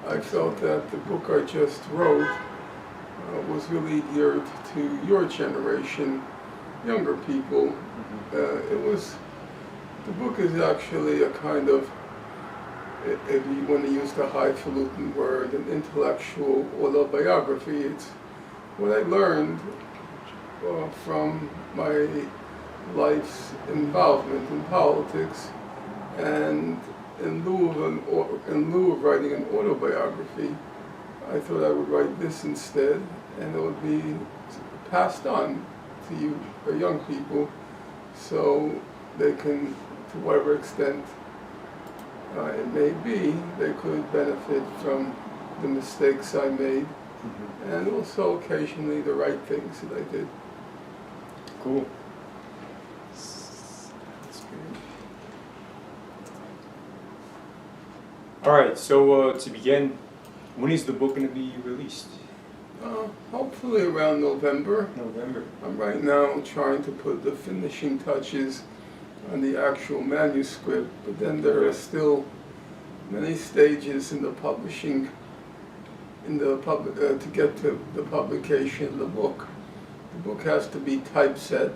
I felt that the book I just wrote was really geared to your generation, younger people. The book is actually a kind of, if you want to use the highfalutin word, an intellectual autobiography. It's what I learned from my life's involvement in politics, and in lieu of writing an autobiography, I thought I would write this instead, and it would be passed on to you, young people, so they can, to whatever extent it may be, they could benefit from the mistakes I made, and also occasionally the right things that I did. Cool. That's good. All right, so to begin, when is the book going to be released? Hopefully around November. November. I'm right now trying to put the finishing touches on the actual manuscript, but then there are still many stages in the publishing, to get to the publication of the book. The book has to be typeset,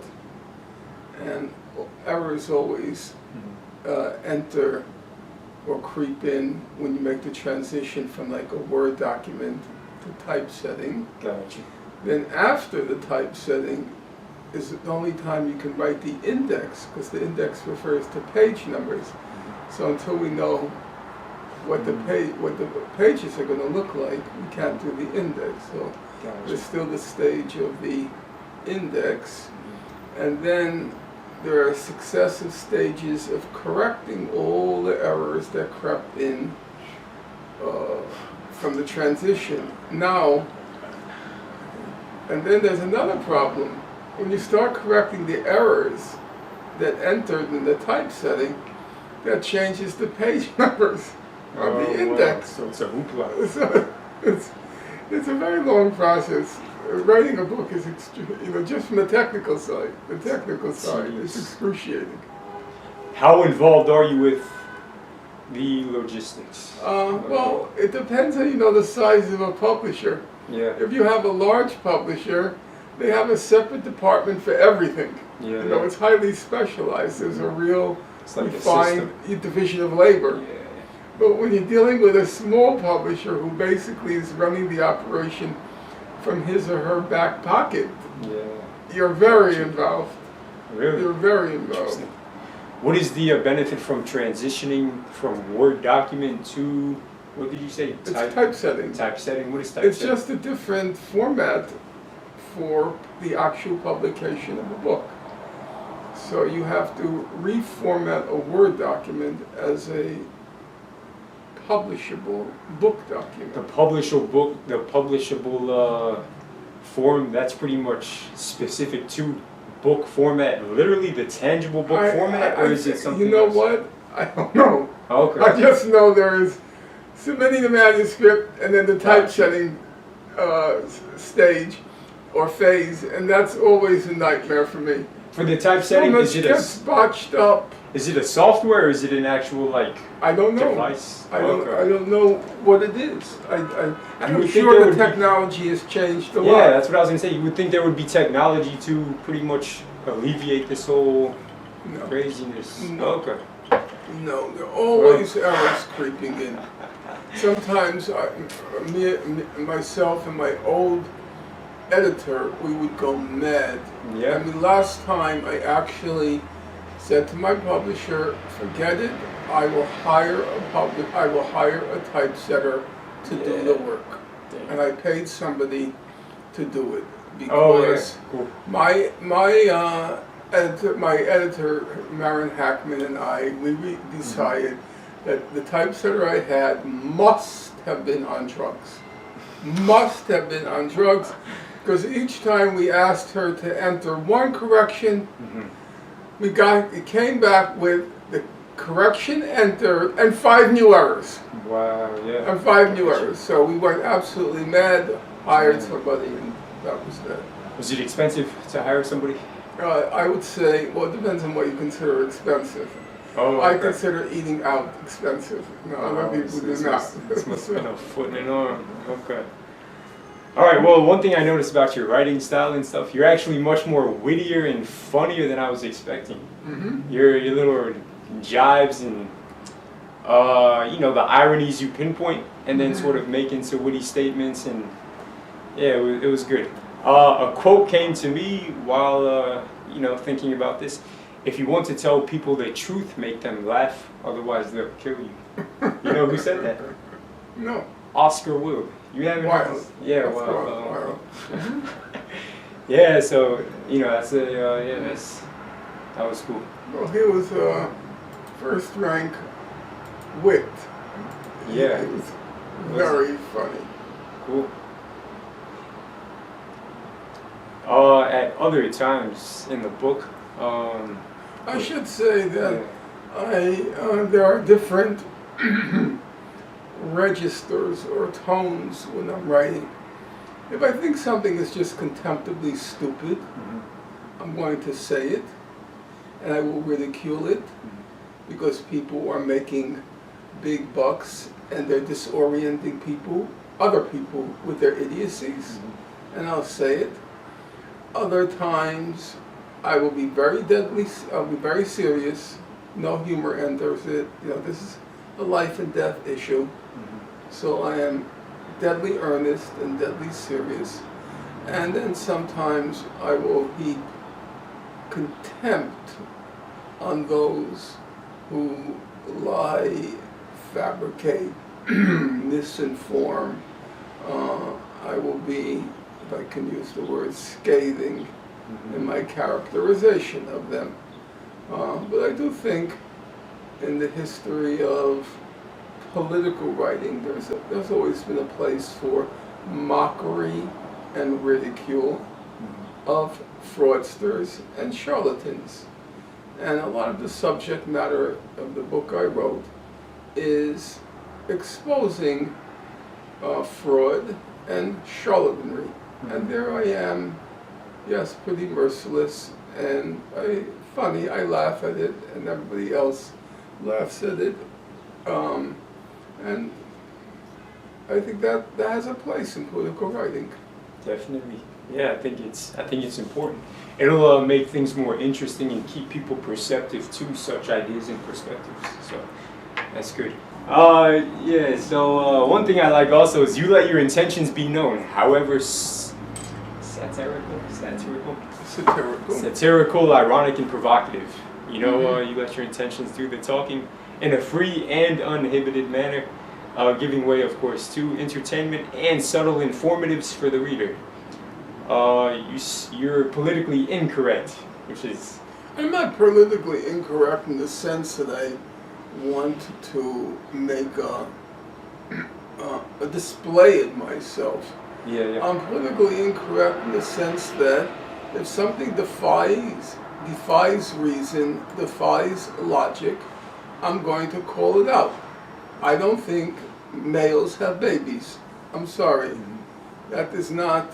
and errors always enter or creep in when you make the transition from like a Word document to typesetting. Gotcha. Then after the typesetting is the only time you can write the index, because the index refers to page numbers. So until we know what the pages are going to look like, we can't do the index. So there's still the stage of the index, and then there are successive stages of correcting all the errors that crept in from the transition. Now, and then there's another problem. When you start correcting the errors that entered in the typesetting, that changes the page numbers of the index. Wow. So it's a hoopla. So it's a very long process. Writing a book is just from the technical side. The technical side is excruciating. How involved are you with the logistics? Well, it depends on the size of a publisher. Yeah. If you have a large publisher, they have a separate department for everything. Yeah. It's highly specialized. There's a real refined division of labor. Yeah. But when you're dealing with a small publisher who basically is running the operation from his or her back pocket, you're very involved. Really? You're very involved. What is the benefit from transitioning from Word document to, what did you say? It's typesetting. Typesetting? What is typesetting? It's just a different format for the actual publication of a book. So you have to reformat a Word document as a publishable book document. The publishable form, that's pretty much specific to book format, literally the tangible book format, or is it something You know else? what? I don't know. Okay. I just know there is submitting the manuscript and then the typesetting stage or phase, and that's always a nightmare for me. For the typesetting, is it gets botched up. Is it a software or is it an actual I don't know. device? I don't know what it is. I'm think sure there the would technology has changed a lot. Yeah, that's what I was gonna say. You would think there would be technology to pretty much alleviate this whole craziness. No. Okay. No, there are always errors creeping in. Sometimes myself and my old editor, we would go mad. Yeah. I mean, last time I actually said to my publisher, forget it, I will hire a typesetter to do the work. And I paid somebody to do it because cool. my editor, Maren Hackman, and I, we decided that the typesetter I had must have been on drugs. Must have been on drugs, because each time we asked her to enter one correction, it came back with the correction entered and 5 new errors. Wow, yeah. And 5 new errors. So we went absolutely mad, hired somebody, and that was that. Was it expensive to hire somebody? I would say, well, it depends on what you consider expensive. Oh, I okay. consider eating out expensive. No, other people do not. This must have been a foot and an arm. Okay. All right. Well, one thing I noticed about your writing style and stuff, you're actually much more wittier and funnier than I was expecting. Mm-hmm. Your little jibes and the ironies you pinpoint, and then sort of make into witty statements, and yeah, it was good. A quote came to me while thinking about this. If you want to tell people the truth, make them laugh. Otherwise, they'll kill you. You know who said that? No. Oscar Wilde. You haven't heard Wilde. this? Yeah, Of Wilde. course, Wilde. Yeah, so that's that was cool. Well, he was first rank wit. Yeah. He was very funny. Cool. At other times in the book, I should say that yeah. there are different registers or tones when I'm writing. If I think something is just contemptibly stupid, I'm going to say it, and I will ridicule it because people are making big bucks and they're disorienting other people with their idiocies, and I'll say it. Other times, I will be I'll be very serious. No humor enters it. This is a life and death issue. So I am deadly earnest and deadly serious. And then sometimes I will heap contempt on those who lie, fabricate, misinform. I will be, if I can use the word, scathing in my characterization of them. But I do think in the history of political writing, there's always been a place for mockery and ridicule of fraudsters and charlatans. And a lot of the subject matter of the book I wrote is exposing fraud and charlatanry. And there I am, yes, pretty merciless and funny. I laugh at it, and everybody else laughs at it. And I think that has a place in political writing. Definitely. Yeah, I think it's important. It'll make things more interesting and keep people perceptive to such ideas and perspectives. So that's good. So one thing I like also is you let your intentions be known, however satirical, ironic, and provocative. You let your intentions do the talking in a free and uninhibited manner, giving way, of course, to entertainment and subtle informatives for the reader. You're politically incorrect, which is... I'm not politically incorrect in the sense that I want to make a display of myself. Yeah. I'm politically incorrect in the sense that if something defies reason, defies logic, I'm going to call it out. I don't think males have babies. I'm sorry. That is not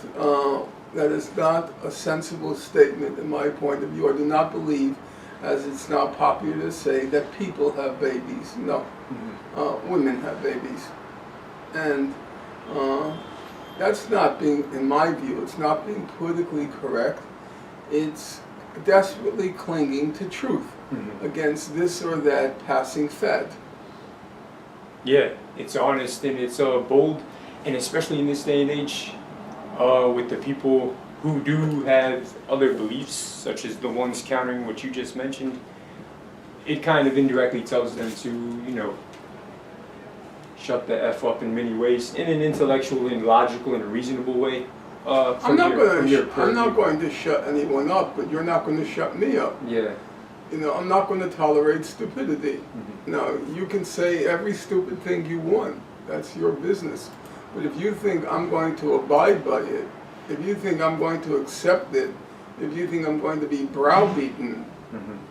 a sensible statement in my point of view. I do not believe, as it's now popular to say, that people have babies. No, women have babies. And that's not being, in my view, it's not being politically correct. It's desperately clinging to truth against this or that passing fad. Yeah, it's honest and it's bold, and especially in this day and age, with the people who do have other beliefs, such as the ones countering what you just mentioned, it kind of indirectly tells them to, shut the F up in many ways, in an intellectual and logical and reasonable way. I'm not going to shut anyone up, but you're not going to shut me up. Yeah. I'm not going to tolerate stupidity. Now, you can say every stupid thing you want. That's your business. But if you think I'm going to abide by it, if you think I'm going to accept it, if you think I'm going to be browbeaten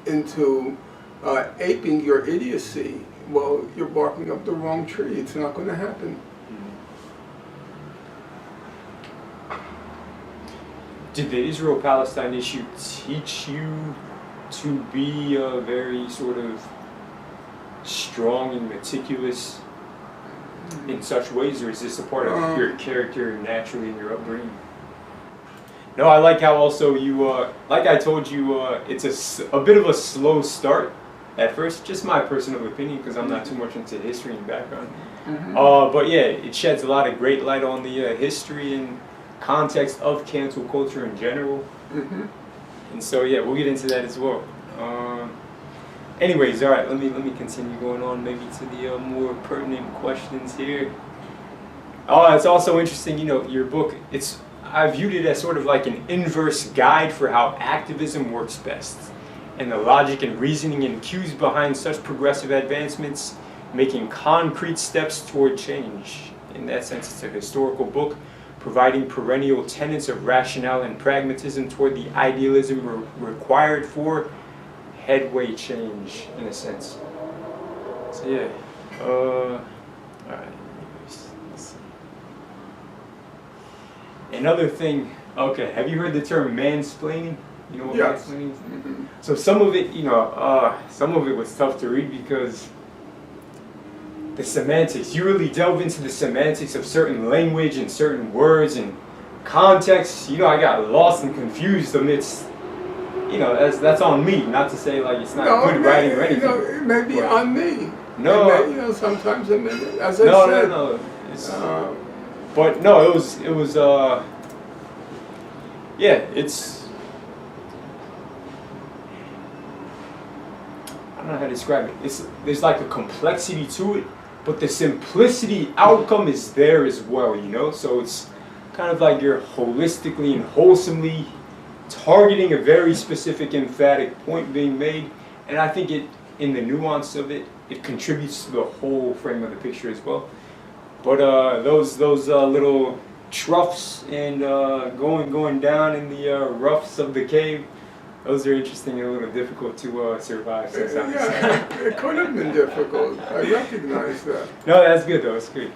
into aping your idiocy, well, you're barking up the wrong tree. It's not going to happen. Did the Israel-Palestine issue teach you to be very sort of strong and meticulous in such ways, or is this a part of your character naturally in your upbringing? No, I like how also you, like I told you, it's a bit of a slow start at first, just my personal opinion, because I'm not too much into history and background. But yeah, it sheds a lot of great light on the history and context of cancel culture in general. And so yeah, we'll get into that as well. Anyways, all right, let me continue going on maybe to the more pertinent questions here. It's also interesting, you know, your book, I viewed it as sort of like an inverse guide for how activism works best, and the logic and reasoning and cues behind such progressive advancements, making concrete steps toward change. In that sense, it's a historical book, providing perennial tenets of rationale and pragmatism toward the idealism required for headway change, in a sense. So yeah, all right. Let's see. Another thing. Okay, have you heard the term mansplaining? You know what mansplaining is? So some of it, some of it was tough to read because the semantics. You really delve into the semantics of certain language and certain words and context. You know, I got lost and confused amidst. You know, that's on me. Not to say like it's not good writing or anything. It may be on me. No, may, sometimes it may, as I said. No. But no, it was. Yeah, it's. I don't know how to describe it. There's like a complexity to it, but the simplicity outcome is there as well. You know, so it's kind of like you're holistically and wholesomely targeting a very specific, emphatic point being made, and I think in the nuance of it, it contributes to the whole frame of the picture as well. But those little troughs and going down in the roughs of the cave, those are interesting and a little difficult to survive sometimes. Yeah, it could have been difficult. I recognize that. No, that's good though. It's good.